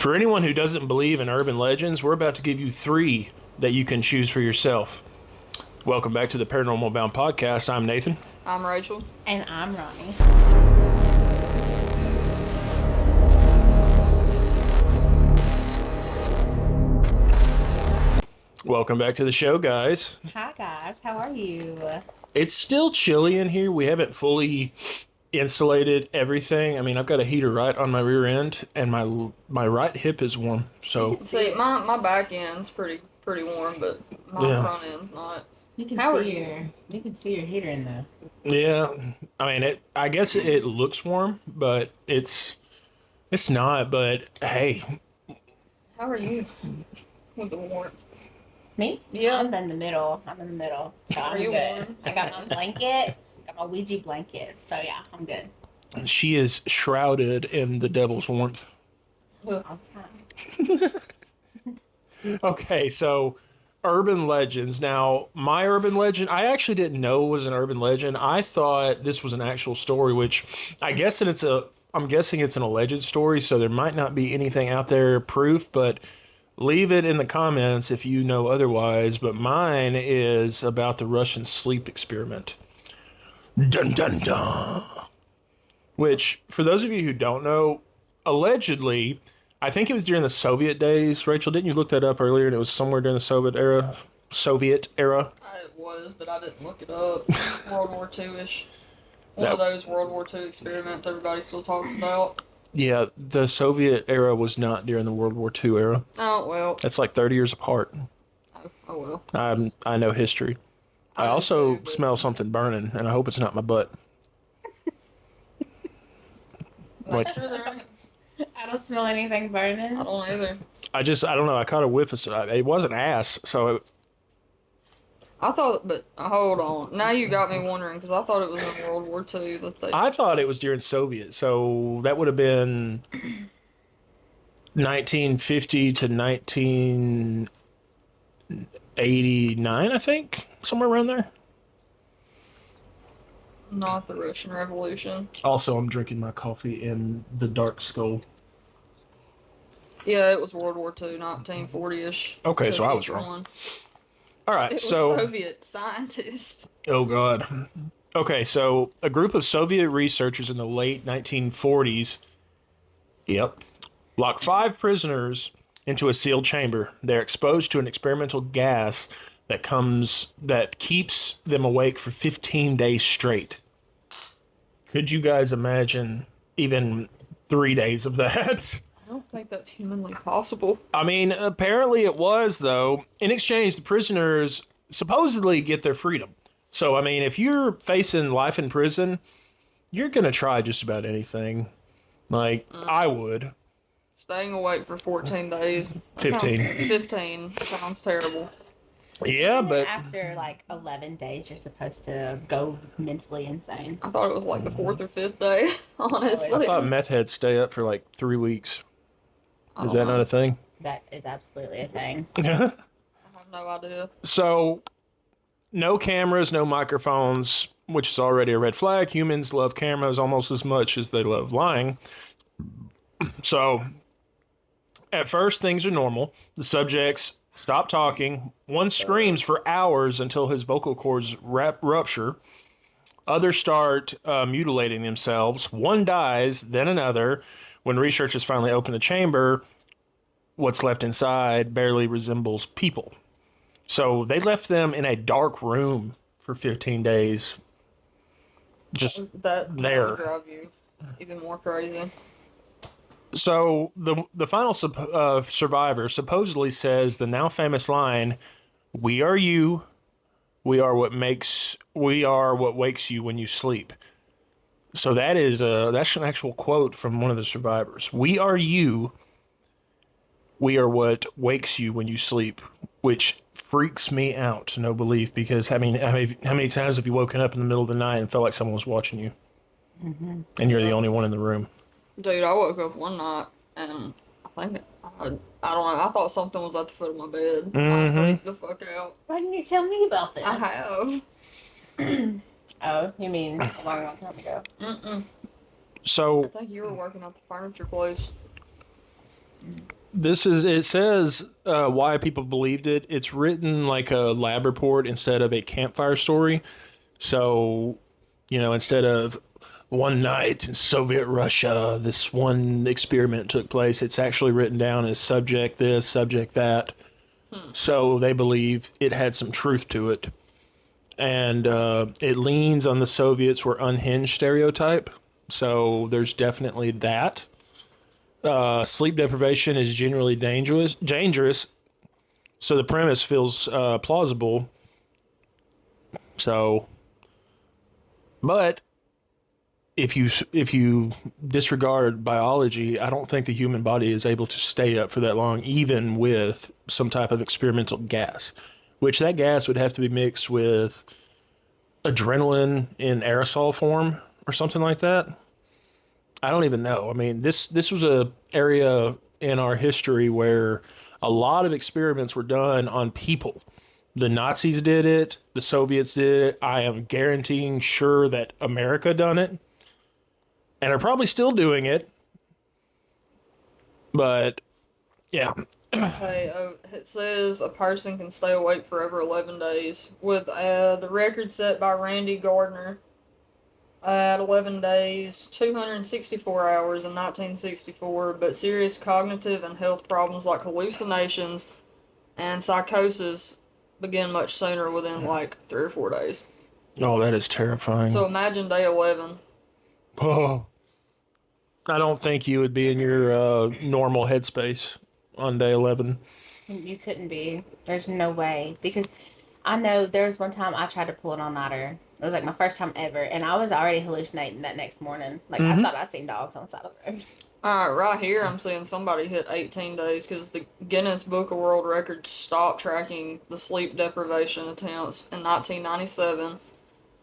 For anyone who doesn't believe in urban legends, we're about to give you 3 that you can choose for yourself. Welcome back to the Paranormal Bound Podcast. I'm Nathan. I'm Rachel. And I'm Ronnie. Welcome back to the show, guys. Hi, guys. How are you? It's still chilly in here. We haven't fully insulated everything. I mean, I've got a heater right on my rear end, and my right hip is warm. So see, my back end's pretty warm, but my front end's not. You can see your heater in there. Yeah, I mean, I guess it looks warm, but it's not. But hey, how are you with the warmth? Me? Yeah, I'm in the middle. So are I'm you good. warm? I got my blanket. Got my Ouija blanket. So yeah, I'm good. She is shrouded in the devil's warmth. All the time. Okay, so urban legends. Now, my urban legend, I actually didn't know was an urban legend. I thought this was an actual story, which I'm guessing it's an alleged story, so there might not be anything out there proof, but leave it in the comments if you know otherwise. But mine is about the Russian sleep experiment. Dun dun dun. Which, for those of you who don't know, allegedly, I think it was during the Soviet days. Rachel, didn't you look that up earlier? And it was somewhere during the Soviet era. It was, but I didn't look it up. World War II-ish. One of those World War II experiments everybody still talks about. Yeah, the Soviet era was not during the World War II era. Oh, well. That's like 30 years apart. Oh well. I know history. I also smell something burning, and I hope it's not my butt. Like, I don't smell anything burning. I don't either. I don't know. I caught a whiff of it. Wasn't ass, so. I thought, but hold on. Now you got me wondering, because I thought it was in World War II. I thought it was during Soviet, so that would have been 1950 to 1989, I think, somewhere around there. Not the Russian Revolution. Also, I'm drinking my coffee in the Dark Skull. Yeah, it was World War II, 1940-ish. Okay, so I was wrong. All right, it was so Soviet scientists. Oh God. Okay, so a group of Soviet researchers in the late 1940s, lock 5 prisoners into a sealed chamber. They're exposed to an experimental gas that keeps them awake for 15 days straight. Could you guys imagine even 3 days of that? I don't think that's humanly possible. I mean, apparently it was, though. In exchange, the prisoners supposedly get their freedom. So, I mean, if you're facing life in prison, you're going to try just about anything. Like, I would. Staying awake for 14 days. 15. 15 sounds terrible. Yeah, but after like 11 days, you're supposed to go mentally insane. I thought it was like the 4th or 5th day, honestly. I thought meth heads stay up for like 3 weeks. Is that not a thing? That is absolutely a thing. I have no idea. So, no cameras, no microphones, which is already a red flag. Humans love cameras almost as much as they love lying. So, at first, things are normal. The subjects stop talking. One screams for hours until his vocal cords rupture. Others start mutilating themselves. One dies, then another. When researchers finally open the chamber, what's left inside barely resembles people. So they left them in a dark room for 15 days. Just that there. Would drive you even more crazy. So the final survivor supposedly says the now famous line, "We are you. We are what wakes you when you sleep." So that's an actual quote from one of the survivors. "We are you. We are what wakes you when you sleep," which freaks me out to no belief, because how many times have you woken up in the middle of the night and felt like someone was watching you, and you're the only one in the room? Dude, I woke up one night and I don't know, I thought something was at the foot of my bed. I freaked the fuck out. Why didn't you tell me about this? I have. Oh, you mean a long time ago? Mm-mm. So I think you were working at the furniture place. It says why people believed it. It's written like a lab report instead of a campfire story. So, instead of one night in Soviet Russia, this one experiment took place, it's actually written down as subject this, subject that. So they believe it had some truth to it. And it leans on the Soviets were unhinged stereotype. So there's definitely that. Sleep deprivation is generally dangerous. So the premise feels plausible. So, but if you disregard biology, I don't think the human body is able to stay up for that long, even with some type of experimental gas, which that gas would have to be mixed with adrenaline in aerosol form or something like that. I don't even know. I mean, this was a area in our history where a lot of experiments were done on people. The Nazis did it. The Soviets did it. I am guaranteeing sure that America done it. And are probably still doing it. But, yeah. Okay, it says a person can stay awake for over 11 days, with the record set by Randy Gardner at 11 days, 264 hours in 1964, but serious cognitive and health problems like hallucinations and psychosis begin much sooner, within like 3 or 4 days. Oh, that is terrifying. So imagine day 11. Oh. I don't think you would be in your normal headspace on day 11. You couldn't be. There's no way. Because I know there was one time I tried to pull an all-nighter. It was like my first time ever, and I was already hallucinating that next morning. Like, I thought I seen dogs on the side of the road. Alright, right here I'm seeing somebody hit 18 days because the Guinness Book of World Records stopped tracking the sleep deprivation attempts in 1997.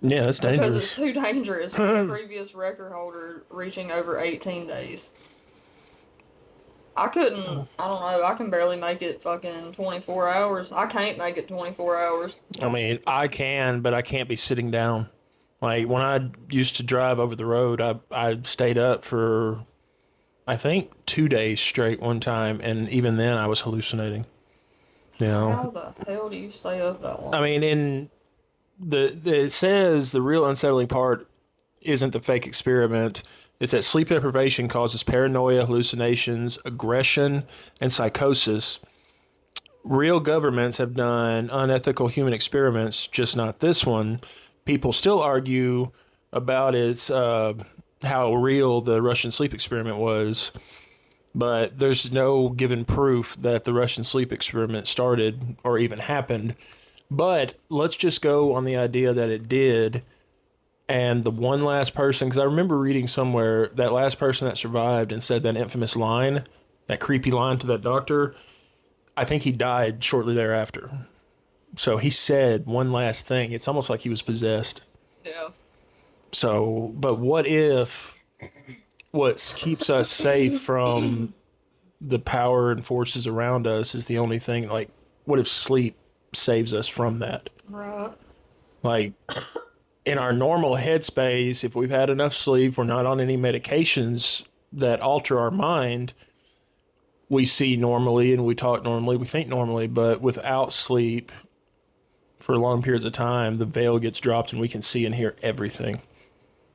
Yeah, that's dangerous. Because it's too dangerous, with the previous record holder reaching over 18 days. I don't know, I can barely make it fucking 24 hours. I can't make it 24 hours. I mean, I can, but I can't be sitting down. Like, when I used to drive over the road, I stayed up for, I think, 2 days straight one time, and even then I was hallucinating. How the hell do you stay up that long? I mean, it says the real unsettling part isn't the fake experiment. It's that sleep deprivation causes paranoia, hallucinations, aggression, and psychosis. Real governments have done unethical human experiments, just not this one. People still argue about how real the Russian sleep experiment was, but there's no given proof that the Russian sleep experiment started or even happened. But let's just go on the idea that it did. And the one last person, because I remember reading somewhere that last person that survived and said that infamous line, that creepy line to that doctor, I think he died shortly thereafter. So he said one last thing. It's almost like he was possessed. Yeah. So, but what keeps us safe from the power and forces around us is the only thing, like, what if sleep saves us from that? Right. Like, in our normal headspace, if we've had enough sleep, we're not on any medications that alter our mind, we see normally and we talk normally, we think normally, but without sleep for long periods of time, the veil gets dropped and we can see and hear everything.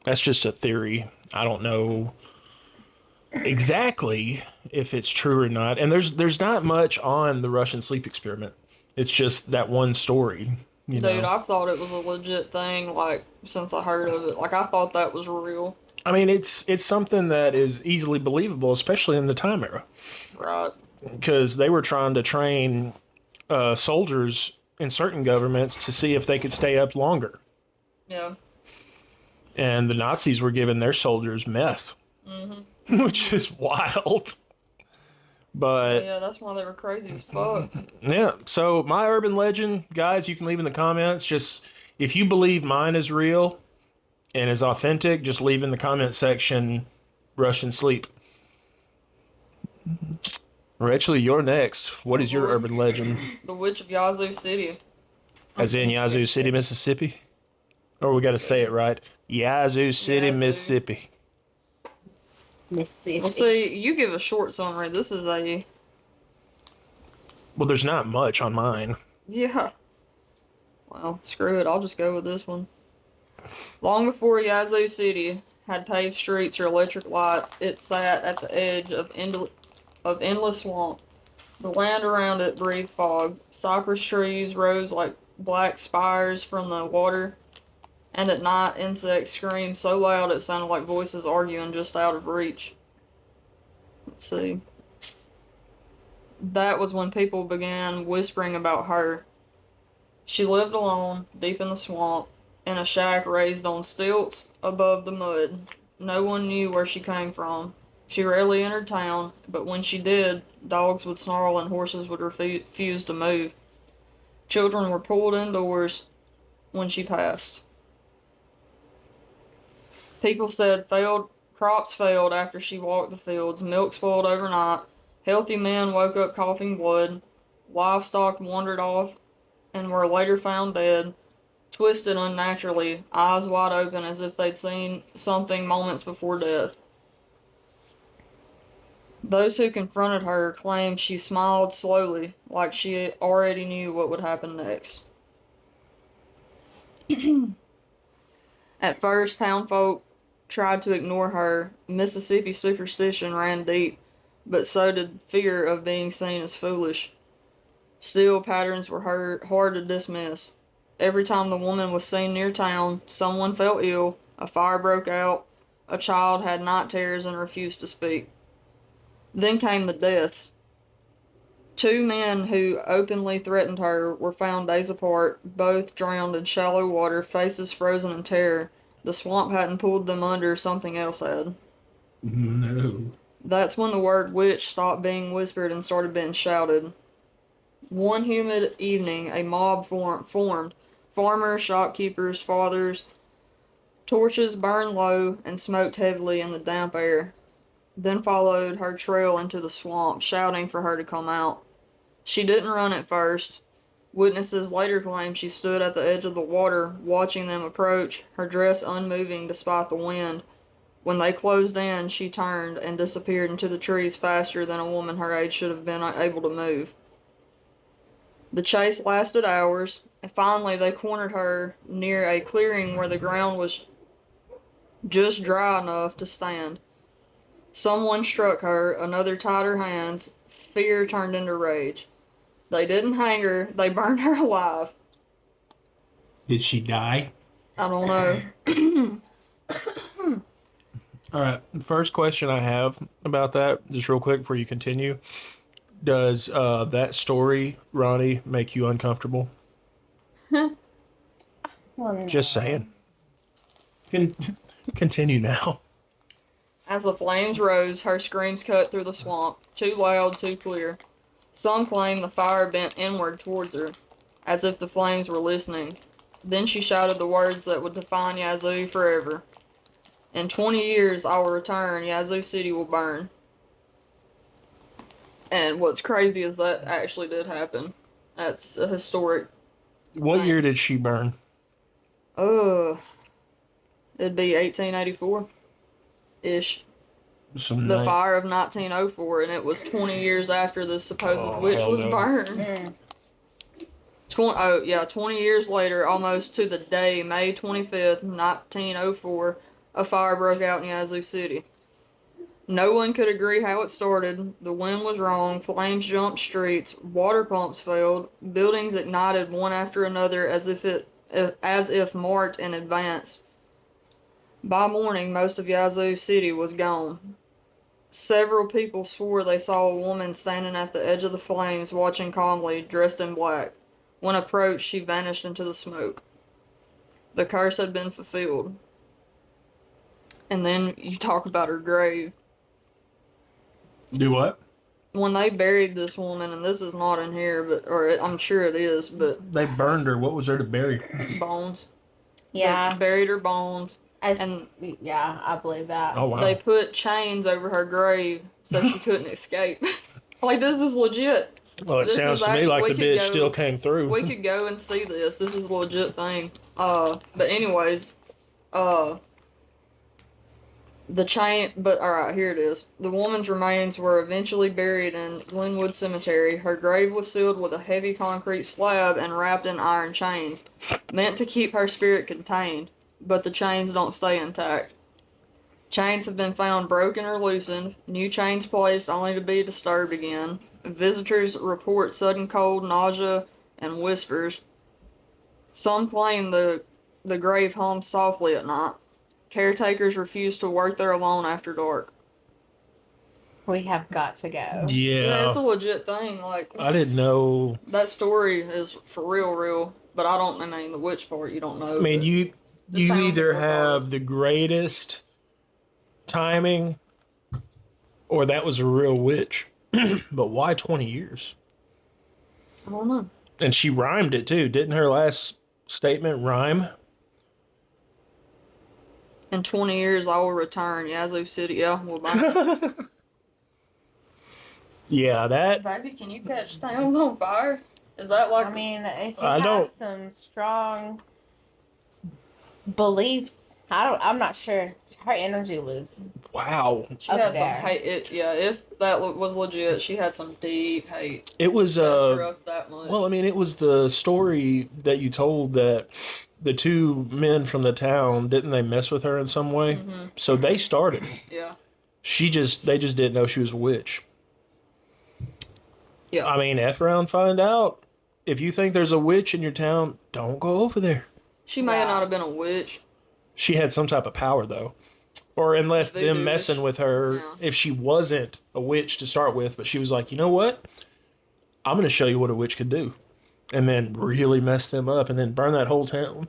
That's just a theory. I don't know exactly if it's true or not. And there's not much on the Russian sleep experiment. It's just that one story. Dude, I thought it was a legit thing, like, since I heard of it. Like, I thought that was real. I mean, it's something that is easily believable, especially in the time era. Right. Because they were trying to train soldiers in certain governments to see if they could stay up longer. Yeah. And the Nazis were giving their soldiers meth, which is wild. But yeah, that's why they were crazy as fuck. Yeah, so my urban legend, guys, you can leave in the comments. Just, if you believe mine is real and is authentic, just leave in the comment section Russian sleep. Or actually, you're next. What is your urban legend? The Witch of Yazu City. As in Yazu City, Mississippi? Or we got to say it right. Yazu City, Mississippi. Mississippi. Well, see, you give a short summary. This is a Well, there's not much on mine. Yeah. Well, screw it. I'll just go with this one. Long before Yazu City had paved streets or electric lights, it sat at the edge of endless swamp. The land around it breathed fog. Cypress trees rose like black spires from the water, and at night insects screamed so loud it sounded like voices arguing just out of reach. Let's see. That was when people began whispering about her. She lived alone, deep in the swamp, in a shack raised on stilts above the mud. No one knew where she came from. She rarely entered town, but when she did, dogs would snarl and horses would refuse to move. Children were pulled indoors when she passed. People said crops failed after she walked the fields, milk spoiled overnight, healthy men woke up coughing blood, livestock wandered off and were later found dead, twisted unnaturally, eyes wide open as if they'd seen something moments before death. Those who confronted her claimed she smiled slowly, like she already knew what would happen next. At first, townfolk tried to ignore her. Mississippi superstition ran deep, but so did fear of being seen as foolish. Still, patterns were hard to dismiss. Every time the woman was seen near town, someone fell ill, a fire broke out, a child had night terrors and refused to speak. Then came the deaths. 2 men who openly threatened her were found days apart, both drowned in shallow water, faces frozen in terror. The swamp hadn't pulled them under, something else had. No. That's when the word witch stopped being whispered and started being shouted. One humid evening, a mob formed. Farmers, shopkeepers, fathers. Torches burned low and smoked heavily in the damp air. Then followed her trail into the swamp, shouting for her to come out. She didn't run at first. Witnesses later claimed she stood at the edge of the water, watching them approach, her dress unmoving despite the wind. When they closed in, she turned and disappeared into the trees faster than a woman her age should have been able to move. The chase lasted hours, and finally they cornered her near a clearing where the ground was just dry enough to stand. Someone struck her, another tied her hands. Fear turned into rage. They didn't hang her, they burned her alive. Did she die? I don't know. All right. First question I have about that, just real quick before you continue. Does that story, Ronnie, make you uncomfortable? Well, no. Just saying. Continue now. As the flames rose, her screams cut through the swamp, too loud, too clear. Some claim the fire bent inward towards her, as if the flames were listening. Then she shouted the words that would define Yazu forever. In 20 years, I will return. Yazu City will burn. And what's crazy is that actually did happen. That's a historic. What year did she burn? It'd be 1884-ish. Some The night. fire of 1904, and it was 20 years after the supposed witch hell was no. burned. 20 years later, almost to the day, May 25th, 1904, a fire broke out in Yazu City. No one could agree how it started. The wind was wrong, flames jumped streets, water pumps failed, buildings ignited one after another as if marked in advance. By morning, most of Yazu City was gone. Several people swore they saw a woman standing at the edge of the flames, watching calmly, dressed in black. When approached, she vanished into the smoke. The curse had been fulfilled. And then you talk about her grave. Do what? When they buried this woman, and this is not in here, I'm sure it is, but They burned her. What was there to bury? bones. Yeah. They buried her bones. Yeah, I believe that. Oh, wow. They put chains over her grave so she couldn't escape. Like, this is legit. Well, it This sounds is to me actually- like we the could bitch go- still came through. We could go and see this. This is a legit thing. But anyways, The chain, but alright, here it is. The woman's remains were eventually buried in Glenwood Cemetery. Her grave was sealed with a heavy concrete slab and wrapped in iron chains, meant to keep her spirit contained, but the chains don't stay intact. Chains have been found broken or loosened, new chains placed only to be disturbed again. Visitors report sudden cold, nausea, and whispers. Some claim the grave hums softly at night. Caretakers refuse to work there alone after dark. We have got to go. Yeah, it's a Yeah. legit thing. Like, I didn't know. that story is for real. But I mean, the witch part, you don't know. I mean, but the you town either people thought have the greatest timing or that was a real witch. But why 20 years? I don't know. And she rhymed it too. Didn't her last statement rhyme? In 20 years, I will return. Yazu City. Yeah, well, bye. Yeah, that. Baby, can you catch towns on fire? Is that like. I mean, if you I have don't- some strong beliefs, I'm not sure. Her energy was Wow. She up had some there. hate. If that was legit, she had some deep hate. It was Messed her up that much. well, I mean, it was the story that you told that the two men from the town didn't they mess with her in some way? Mhm. So they started. Yeah. They just didn't know she was a witch. Yeah. I mean, F around, find out. If you think there's a witch in your town, don't go over there. She may Yeah. not have been a witch. She had some type of power though. Or unless Voodoo them messing witch. with her, Yeah. if she wasn't a witch to start with, but she was like, you know what? I'm going to show you what a witch could do. And then really mess them up and then burn that whole town.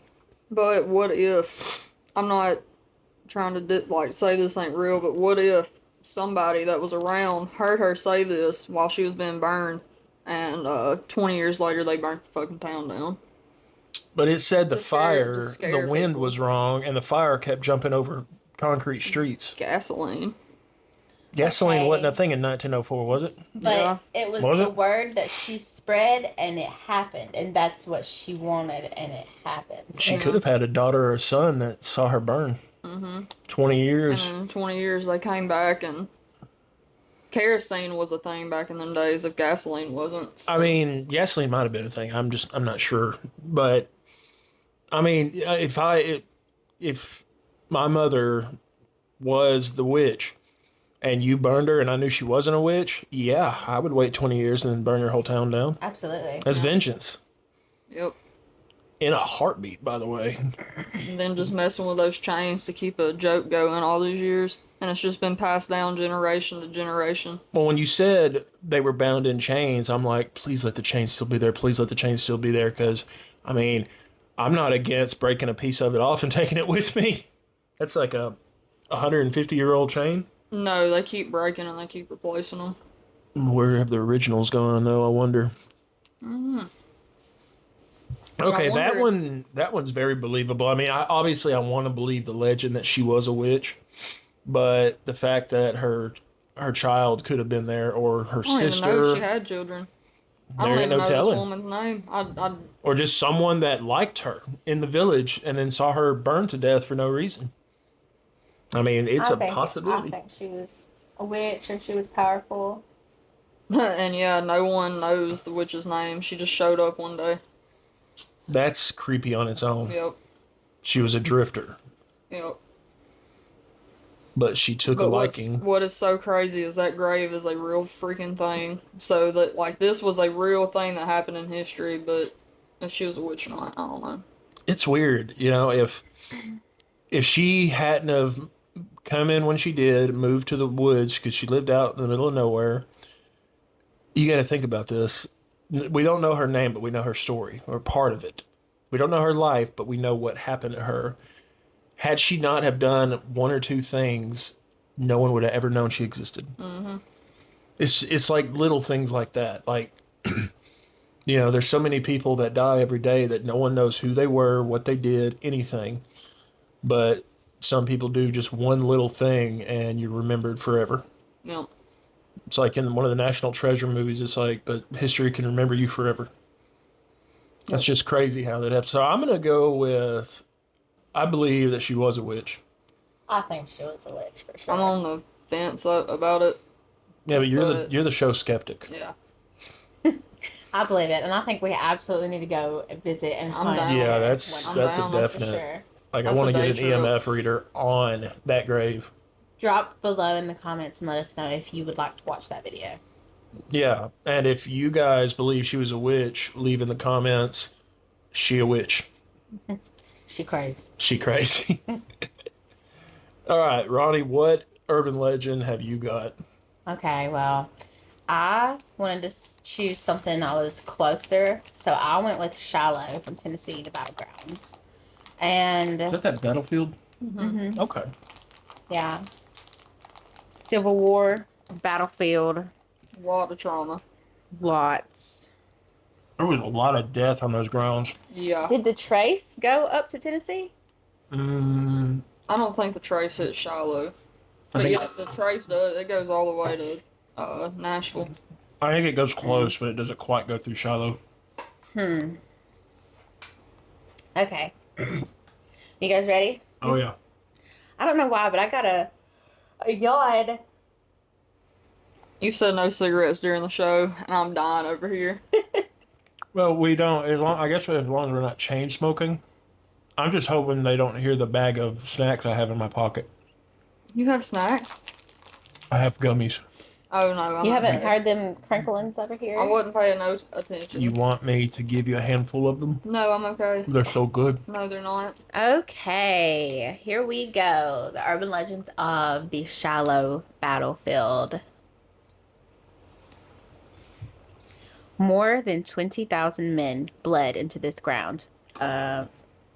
But what if, I'm not trying to say this ain't real, but what if somebody that was around heard her say this while she was being burned, and 20 years later they burnt the fucking town down? But it said the To scare- to fire, scare the wind people. was wrong, and the fire kept jumping over concrete streets. Gasoline. Gasoline Okay. wasn't a thing in 1904, was it? but Yeah. it was, Was the it? word that she spread and it happened, and that's what she wanted, and it happened. She Yeah. could have had a daughter or a son that saw her burn. Mm-hmm. 20 And years. in 20 years they came back, and kerosene was a thing back in them days if gasoline wasn't. I mean, gasoline might have been a thing. I'm not sure. But I mean, if my mother was the witch and you burned her and I knew she wasn't a witch, yeah, I would wait 20 years and then burn your whole town down. Absolutely. That's vengeance. Yep. In a heartbeat, by the way. And then just messing with those chains to keep a joke going all these years. And it's just been passed down generation to generation. Well, when you said they were bound in chains, I'm like, please let the chains still be there. Please let the chains still be there. Because, I mean, I'm not against breaking a piece of it off and taking it with me. That's like a 150-year-old chain. No, they keep breaking and they keep replacing them. Where have the originals gone, though? I wonder. Mm. Okay, I that wonder- that one's very believable. I mean, obviously I want to believe the legend that she was a witch, but the fact that her child could have been there or her I don't even know if sister, she had children. I there don't ain't even no know telling. this woman's name. I or just someone that liked her in the village and then saw her burned to death for no reason. I mean, it's a possibility. I think she was a witch and she was powerful. and yeah, no one knows the witch's name. She just showed up one day. That's creepy on its own. Yep. She was a drifter, Yep. but she took a But liking. what is so crazy is that grave is a real freaking thing. So that like this was a real thing that happened in history, but if she was a witch or not, I don't know. It's weird, if she hadn't have come in when she did, moved to the woods because she lived out in the middle of nowhere. You got to think about this. We don't know her name, but we know her story, or part of it. We don't know her life, but we know what happened to her. Had she not have done one or two things, no one would have ever known she existed. Mm-hmm. It's like little things like that. Like, there's so many people that die every day that no one knows who they were, what they did, anything. But some people do just one little thing and you're remembered forever. Yep. It's like in one of the National Treasure movies, it's like, but history can remember you forever. That's just crazy how that happens. So I'm going to go with, I believe that she was a witch. I think she was a witch for sure. I'm on the fence about it. Yeah, but But- you're the show skeptic. Yeah. I believe it, and I think we absolutely need to go visit and I'm hunt. down. Yeah, there that's when- I'm that's a down, that's for definite. sure. Like I That's want a to get day an trip. EMF reader on that grave. Drop below in the comments and let us know if you would like to watch that video. Yeah, and if you guys believe she was a witch, leave in the comments. She a witch. She crazy. She crazy. All right, Ronnie, what urban legend have you got? Okay, well, I wanted to choose something that was closer, so I went with Shiloh from Tennessee, the battlegrounds. And Is that battlefield? Mm-hmm. Okay. yeah, Civil War, battlefield, A lot of trauma. lots. There was a lot of death on those grounds. Yeah. Did the Trace go up to Tennessee? Mm, I don't think the Trace hit Shiloh. I But think yeah, if the Trace does, it goes all the way to Nashville. I think it goes close, but it doesn't quite go through Shiloh. Okay. You guys ready? Oh yeah. I don't know why, but I got a yawn. You said no cigarettes during the show, and I'm dying over here. Well, we don't. I guess as long as we're not chain smoking. I'm just hoping they don't hear the bag of snacks I have in my pocket. You have snacks? I have gummies. Oh no, I'm You not haven't paying- heard them crinklings over here? I wasn't paying no attention. You want me to give you a handful of them? No, I'm okay. They're so good. No, they're not. Okay, here we go. The urban legends of the Shiloh battlefield. More than 20,000 men bled into this ground of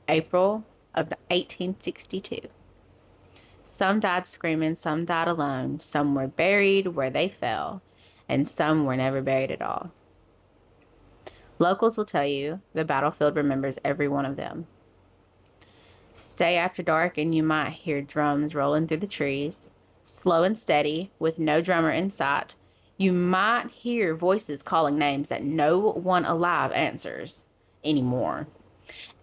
April of 1862. Some died screaming, some died alone, some were buried where they fell, and some were never buried at all. Locals will tell you the battlefield remembers every one of them. Stay after dark and you might hear drums rolling through the trees, slow and steady, with no drummer in sight. You might hear voices calling names that no one alive answers anymore.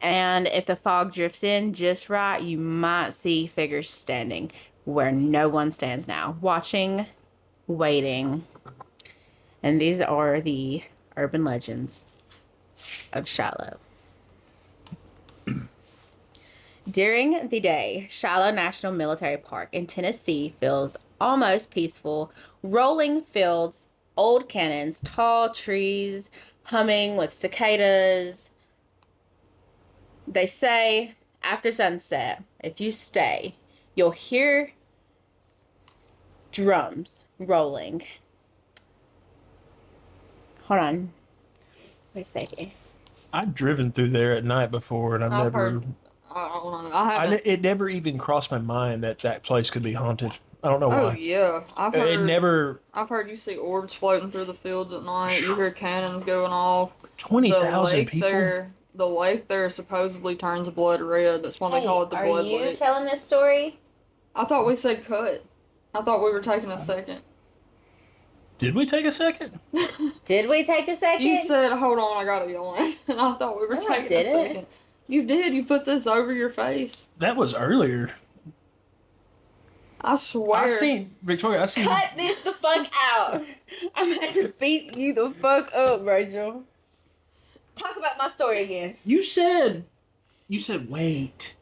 And if the fog drifts in just right, you might see figures standing where no one stands now, watching, waiting. And these are the urban legends of Shiloh. During the day, Shiloh National Military Park in Tennessee feels almost peaceful. Rolling fields, old cannons, tall trees, humming with cicadas. They say after sunset, if you stay, you'll hear drums rolling. Hold on. Wait a second. I've driven through there at night before, and I've I've never. heard. I don't know. I haven't. It never even crossed my mind that that place could be haunted. I don't know Oh why. yeah, I've It heard. never. I've heard you see orbs floating through the fields at night. You hear cannons going off. 20,000 people. The lake there supposedly turns blood red. That's why they call it the are blood you lake. telling this story? I thought we said cut. I thought we were taking a second. Did we take a second? Did we take a second? You said, "Hold on, I gotta yawn," and I thought we were No, I taking a didn't. second. You did. You put this over your face. That was earlier. I swear. I seen Victoria. I seen. Cut this the fuck out. I'm about to beat you the fuck up, Rachel. Talk about my story again. You said wait.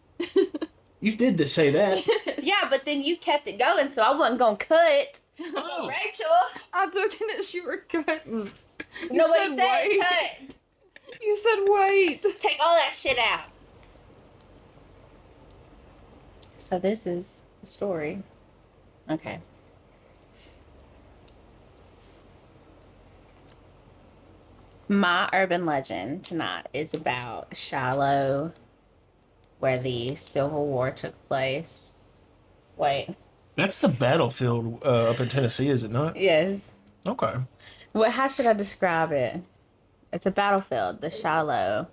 You did say that. Yeah, but then you kept it going, so I wasn't gonna cut. Oh. Rachel, I took it as you were cutting. You nobody said said wait. cut. You said wait. Take all that shit out. So this is the story. Okay. My urban legend tonight is about Shiloh, where the Civil War took place. Wait. That's the battlefield up in Tennessee, is it not? Yes. Okay. Well, how should I describe it? It's a battlefield, the Shiloh.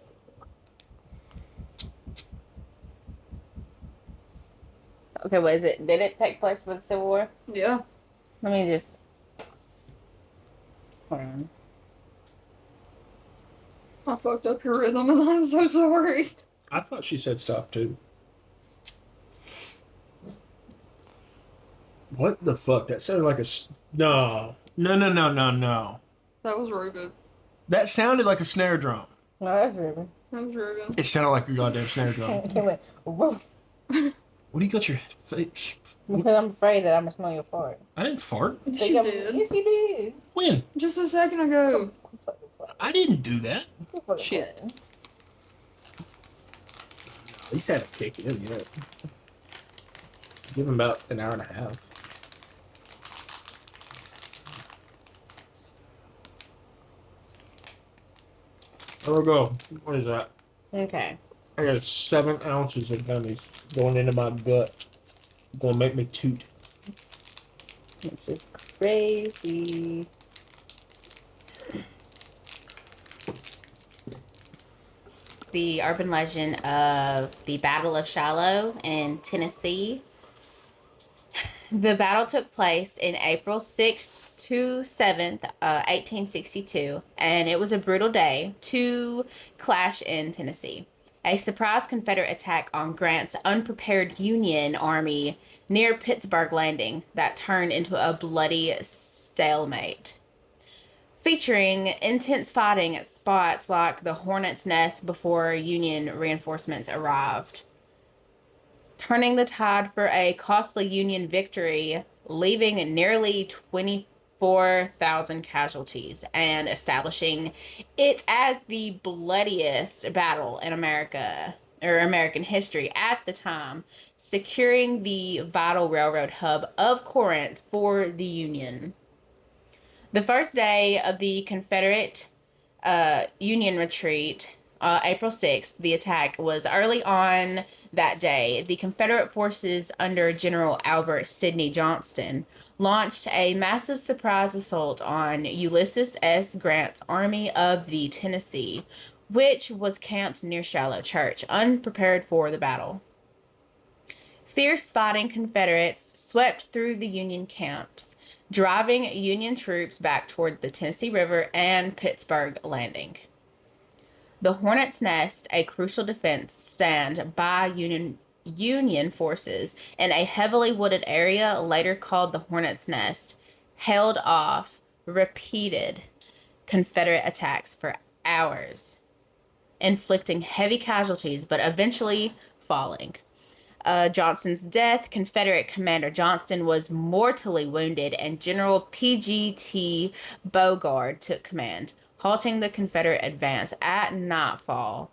Okay, what is it? Did it take place with the Civil War? Yeah. Let me just. Hold on. I fucked up your rhythm, and I'm so sorry. I thought she said stop too. What the fuck? That sounded like no. No, no, no, no, no. That was Ruben. That sounded like a snare drum. No, that's Ruben. That was Ruben. It sounded like a goddamn snare drum. Can't wait. Woof. What do you got your face? Because I'm afraid that I'm gonna smell your fart. I didn't fart. She did. Yes, you did. When? Just a second ago. I didn't do that. Shit. At least I haven't kicked in yet. Give him about an hour and a half. There we go. What is that? Okay. I got 7 ounces of gummies going into my gut. Gonna make me toot. This is crazy. The urban legend of the Battle of Shiloh in Tennessee. The battle took place in April 6th to 7th, 1862, and it was a brutal day to clash in Tennessee. A surprise Confederate attack on Grant's unprepared Union Army near Pittsburgh Landing that turned into a bloody stalemate, featuring intense fighting at spots like the Hornet's Nest before Union reinforcements arrived, turning the tide for a costly Union victory, leaving nearly 24,000 casualties and establishing it as the bloodiest battle in American history at the time, securing the vital railroad hub of Corinth for the Union. The first day of the Confederate Union retreat, April 6th, the attack was early on that day. The Confederate forces under General Albert Sidney Johnston launched a massive surprise assault on Ulysses S. Grant's Army of the Tennessee, which was camped near Shiloh Church, unprepared for the battle. Fierce fighting Confederates swept through the Union camps, driving Union troops back toward the Tennessee River and Pittsburgh Landing. The Hornet's Nest, a crucial defense stand by Union forces in a heavily wooded area later called the Hornet's Nest, held off repeated Confederate attacks for hours, inflicting heavy casualties but eventually falling. Johnston's death, Confederate Commander Johnston was mortally wounded, and General P.G.T. Beauregard took command, halting the Confederate advance at nightfall,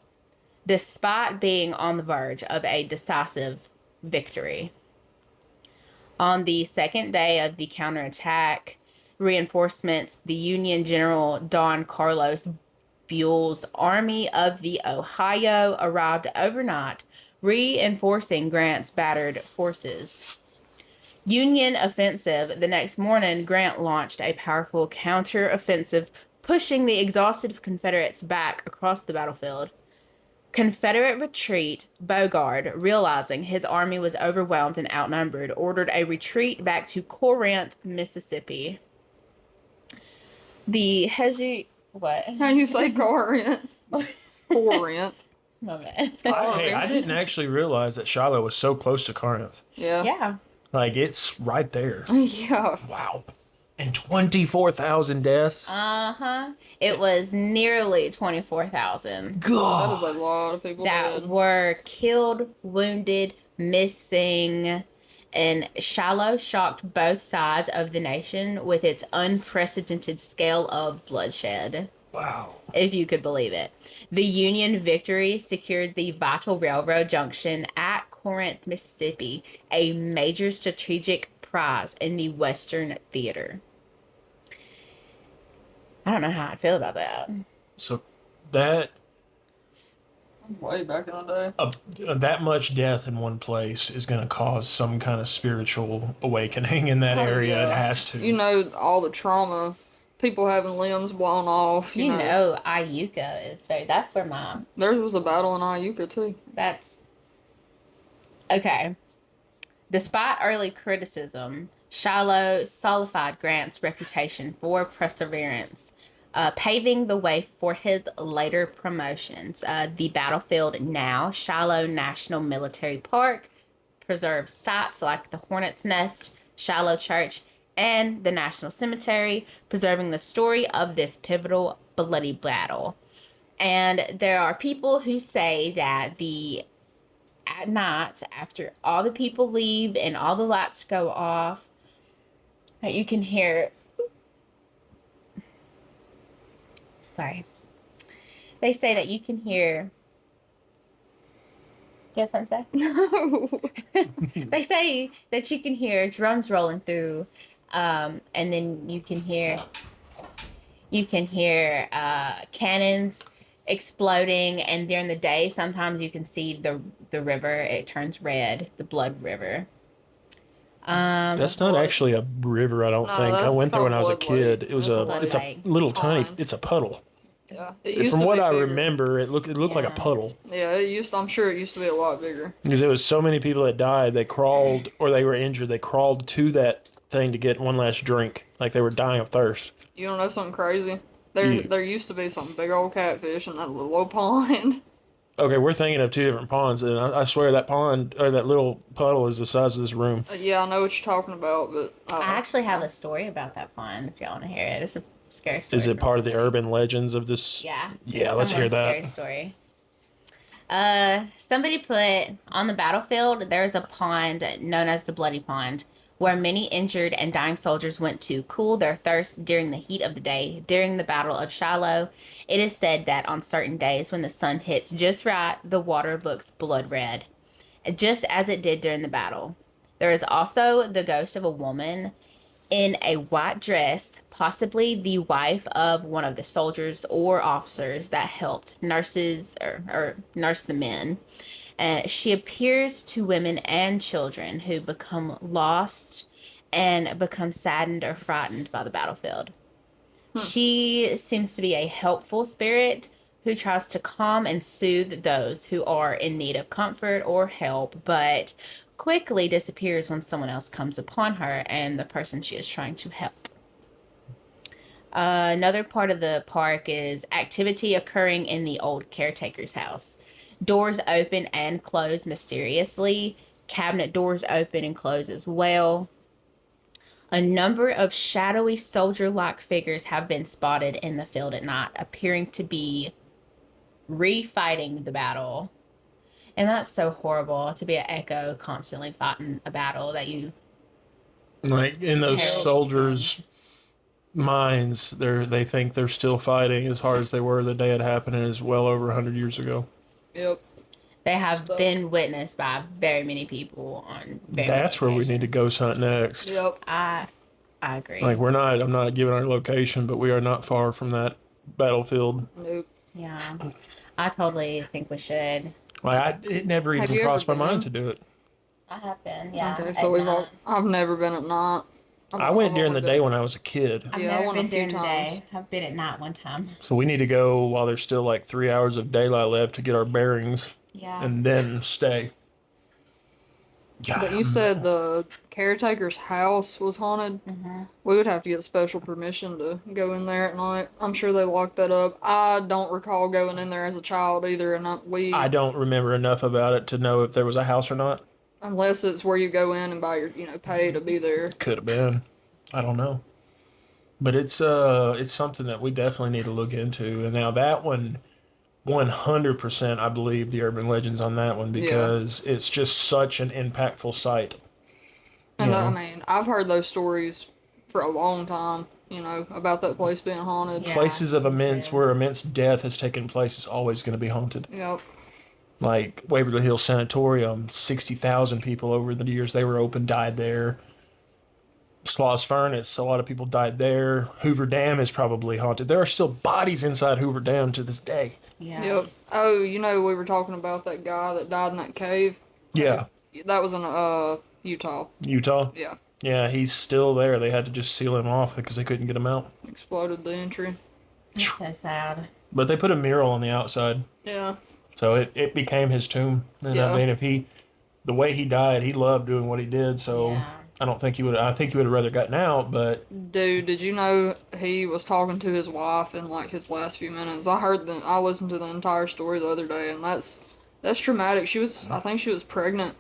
despite being on the verge of a decisive victory. On the second day of the counterattack, reinforcements, the Union General Don Carlos Buell's Army of the Ohio arrived overnight, reinforcing Grant's battered forces. Union offensive. The next morning, Grant launched a powerful counter-offensive, pushing the exhausted Confederates back across the battlefield. Confederate retreat. Beauregard, realizing his army was overwhelmed and outnumbered, ordered a retreat back to Corinth, Mississippi. The what? How you say Corinth? Corinth. My bad. Hey, I didn't actually realize that Shiloh was so close to Corinth. Yeah. Yeah. Like, it's right there. Yeah. Wow. And 24,000 deaths? Uh-huh. It was nearly 24,000. That is God. a lot of people that dead. were killed, wounded, missing, and Shiloh shocked both sides of the nation with its unprecedented scale of bloodshed, Wow. if you could believe it. The Union victory secured the vital railroad junction at Corinth, Mississippi, a major strategic prize in the Western theater. I don't know how I feel about that. So that Way back in the day. that much death in one place is going to cause some kind of spiritual awakening in that Oh, area. It yeah. has to. You know, all the trauma, people having limbs blown off. You know, Iuka is that's where There was a battle in Iuka, too. that's okay. Despite early criticism, Shiloh solidified Grant's reputation for perseverance, paving the way for his later promotions. The battlefield, now Shiloh National Military Park, preserves sites like the Hornet's Nest, Shiloh Church, and the National Cemetery, preserving the story of this pivotal bloody battle. And there are people who say that at night, after all the people leave and all the lights go off, that you can hear. Sorry. They say that you can hear. You have something to say? No. They say that you can hear drums rolling through, and then you can hear cannons exploding, and during the day sometimes you can see the river. It turns red, the blood river. That's not actually a river, I don't No, think. I that's went there when I was a called Blood Lake. kid. It was That's a, Blood it's a Lake. little tiny, Pond. it's a puddle. Yeah. It used From to what be I bigger. remember, it looked like a Yeah. puddle. Yeah, I'm sure it used to be a lot bigger. Because there was so many people that died, they crawled, or they were injured, they crawled to that thing to get one last drink. Like they were dying of thirst. You wanna know something crazy? Yeah. There used to be some big old catfish in that little old pond. Okay, we're thinking of two different ponds, and I swear that pond, or that little puddle is the size of this room. Yeah, I know what you're talking about, but I actually have a story about that pond. If y'all want to hear it, it's a scary story. Is it from part of the someone. urban legends of this? Yeah. Yeah, it's let's hear someone's that. Scary story. Somebody put on the battlefield. There is a pond known as the Bloody Pond, where many injured and dying soldiers went to cool their thirst during the heat of the day. During the Battle of Shiloh, it is said that on certain days when the sun hits just right, the water looks blood red, just as it did during the battle. There is also the ghost of a woman in a white dress, possibly the wife of one of the soldiers or officers that helped nurses or nurse the men. She appears to women and children who become lost and become saddened or frightened by the battlefield. She seems to be a helpful spirit who tries to calm and soothe those who are in need of comfort or help, but quickly disappears when someone else comes upon her and the person she is trying to help. Another part of the park is activity occurring in the old caretaker's house. Doors open and close mysteriously. Cabinet doors open and close as well. A number of shadowy soldier-like figures have been spotted in the field at night, appearing to be refighting the battle. And that's so horrible, to be an echo constantly fighting a battle that you... Like in those Herald soldiers' minds, they think they're still fighting as hard as they were the day it happened, and it's well over 100 years ago. Yep. They have Stuff. been witnessed by very many people on very That's many where we need to occasions. ghost hunt next. Yep. I agree. Like I'm not giving our location, but we are not far from that battlefield. Nope. Yeah. I totally think we should. Like it never Have even you ever crossed my been? mind to do it. I have been, yeah. Okay, at so night. I've never been at night. I went during the day when I was a kid. I've Yeah, I never went a been few during the times. day. I've been at night one time. So we need to go while there's still like 3 hours of daylight left to get our bearings Yeah. and then stay. But you said the caretaker's house was haunted. Mm-hmm. We would have to get special permission to go in there at night. I'm sure they locked that up. I don't recall going in there as a child either, and I don't remember enough about it to know if there was a house or not. unless it's where you go in and buy your, pay to be there. Could have been. I don't know. But it's something that we definitely need to look into. And now that one, 100%, I believe the urban legends on that one because it's just such an impactful site. And Yeah. I mean, I've heard those stories for a long time, about that place being haunted. Yeah. Places of me immense, too. where immense death has taken place, is always going to be haunted. Yep. Like Waverly Hills Sanatorium, 60,000 people over the years they were open died there. Slaw's Furnace, a lot of people died there. Hoover Dam is probably haunted. There are still bodies inside Hoover Dam to this day. Yeah. Yep. Oh, we were talking about that guy that died in that cave. Yeah, That was in Utah. Utah. Yeah. Yeah, he's still there. They had to just seal him off because they couldn't get him out. Exploded the entry. It's so sad. But they put a mural on the outside, Yeah. so it became his tomb. And Yeah. I mean, the way he died, he loved doing what he did. So Yeah. I don't think he would. I think he would have rather gotten out. But Dude, did you know he was talking to his wife in like his last few minutes? I listened to the entire story the other day, and that's traumatic. I think she was pregnant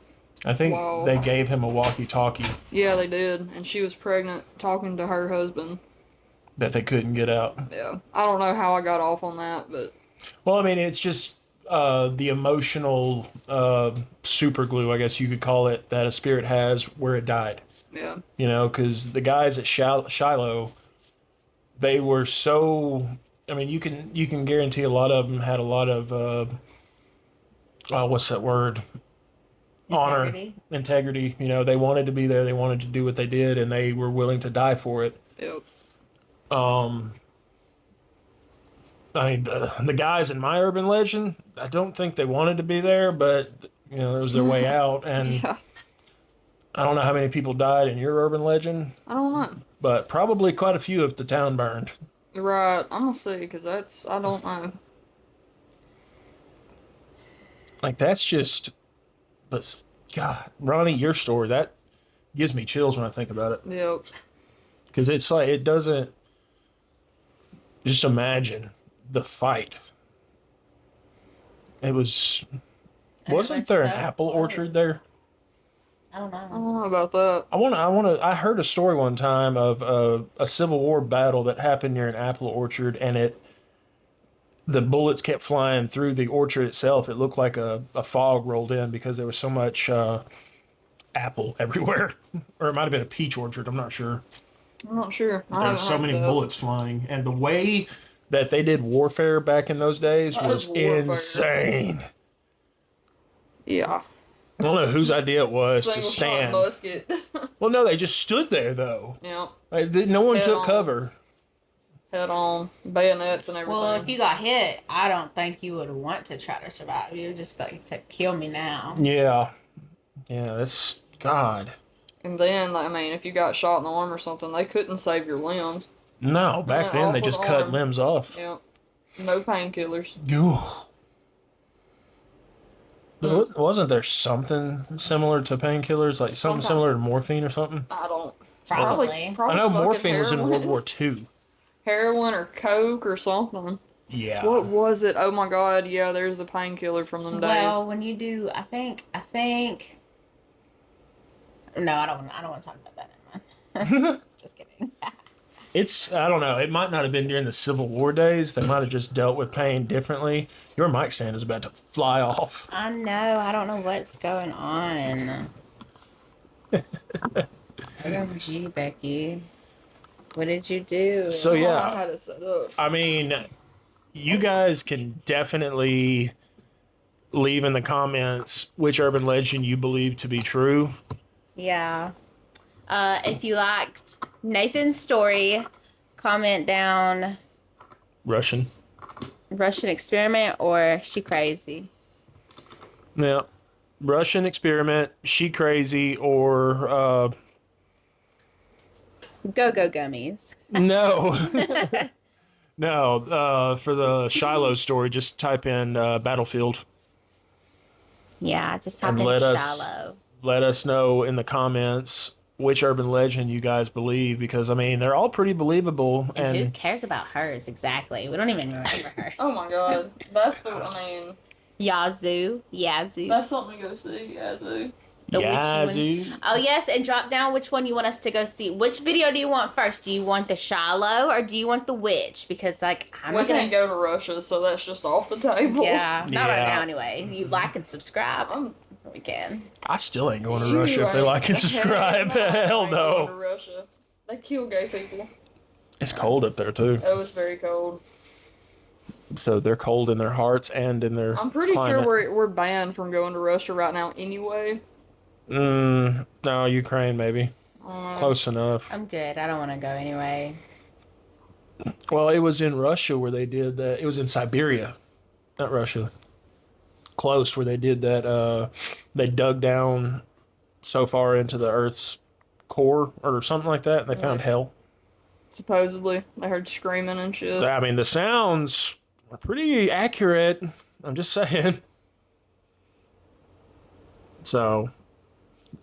I think Wow. they gave him a walkie-talkie Yeah, they did. And she was pregnant talking to her husband. that they couldn't get out. Yeah. I don't know how I got off on that, but Well, I mean, it's just the emotional super glue, I guess you could call it, that a spirit has where it died. yeah. You know, because the guys at Shiloh, they were so. I mean, you can guarantee a lot of them had a lot of what's that word? Integrity. Honor, integrity. You know, they wanted to be there. They wanted to do what they did, and they were willing to die for it. Yep. I mean, the guys in my urban legend, I don't think they wanted to be there, but you know, it was their way out. And Yeah. I don't know how many people died in your urban legend, I don't know. but probably quite a few if the town burned. Right. I'm gonna see, because I don't know. Like that's just, but God, Ronnie, your story that gives me chills when I think about it, Yep. because it's like it doesn't. Just imagine the fight. It was. Wasn't there an apple orchard there? I don't I know. don't know about that. I heard a story one time of a Civil War battle that happened near an apple orchard, and the bullets kept flying through the orchard itself. It looked like a fog rolled in because there was so much apple everywhere. Or it might have been a peach orchard, I'm not sure. I'm not sure. There were so many bullets flying, and the way that they did warfare back in those days That was was warfare. insane. Yeah. I don't know whose idea it was to Single shot stand. musket. Well, no, they just stood there though. Yeah. Like, no one Head took on. cover. Head on, bayonets and everything. Well, if you got hit, I don't think you would want to try to survive. You would just like say, "Kill me now." Yeah, that's God. And then, I mean, if you got shot in the arm or something, they couldn't save your limbs. No, back Yeah, then they off just with cut arm. limbs off. Yeah. No painkillers. Ugh. But wasn't there something similar to painkillers, like something Sometimes. similar to morphine or something? I don't. Probably. Probably I know fucking morphine was in heroin. World War II. Heroin or coke or something. Yeah. What was it? Oh my god, yeah, there's a painkiller from them days. Well, when you do, I think. No, I don't want to talk about that. Never mind. Just kidding. I don't know. It might not have been during the Civil War days. They might have just dealt with pain differently. Your mic stand is about to fly off. I know. I don't know what's going on. OMG, Becky. What did you do? So, I don't know yeah. how to set up. I mean, you guys can definitely leave in the comments which urban legend you believe to be true. Yeah. If you liked Nathan's story, comment down Russian. Russian experiment or she crazy. Yeah. Russian experiment, she crazy, or Go gummies. no. No, for the Shiloh story, just type in Battlefield. Yeah, just type And in let us- shallow. Let us know in the comments which urban legend you guys believe, because I mean they're all pretty believable. And who And cares about hers exactly? We don't even remember hers. Oh my god. That's I mean, Yazu. that's something to go see, Yazu. The witchy Yazoo. Oh yes, and drop down which one you want us to go see. Which video do you want first? Do you want the Shiloh or do you want the witch? Because like I'm We not gonna can't go to Russia, so that's just off the table. Yeah, not right Yeah. now anyway. You like and subscribe. I'm, We can. I still ain't going to you Russia if they ain't- like and subscribe. I Hell ain't going to no. Russia. They kill gay people. It's cold up there too, It was very cold. so they're cold in their hearts and in their. I'm pretty climate. sure we're banned from going to Russia right now anyway. No, Ukraine maybe. Uh, Close enough. I'm good. I don't want to go anyway. Well, it was in Russia where they did that. It was in Siberia, not Russia. Close where they did that. They dug down so far into the Earth's core or something like that, and they found Right. hell. Supposedly, they heard screaming and shit. I mean, the sounds are pretty accurate. I'm just saying. So,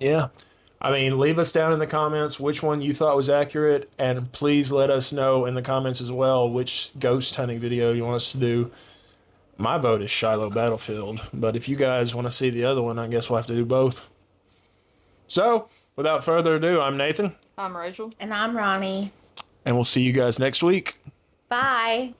yeah. I mean, leave us down in the comments which one you thought was accurate, and please let us know in the comments as well which ghost hunting video you want us to do. My vote is Shiloh Battlefield, but if you guys want to see the other one, I guess we'll have to do both. So, without further ado, I'm Nathan, I'm Rachel. And I'm Ronnie. and we'll see you guys next week. Bye.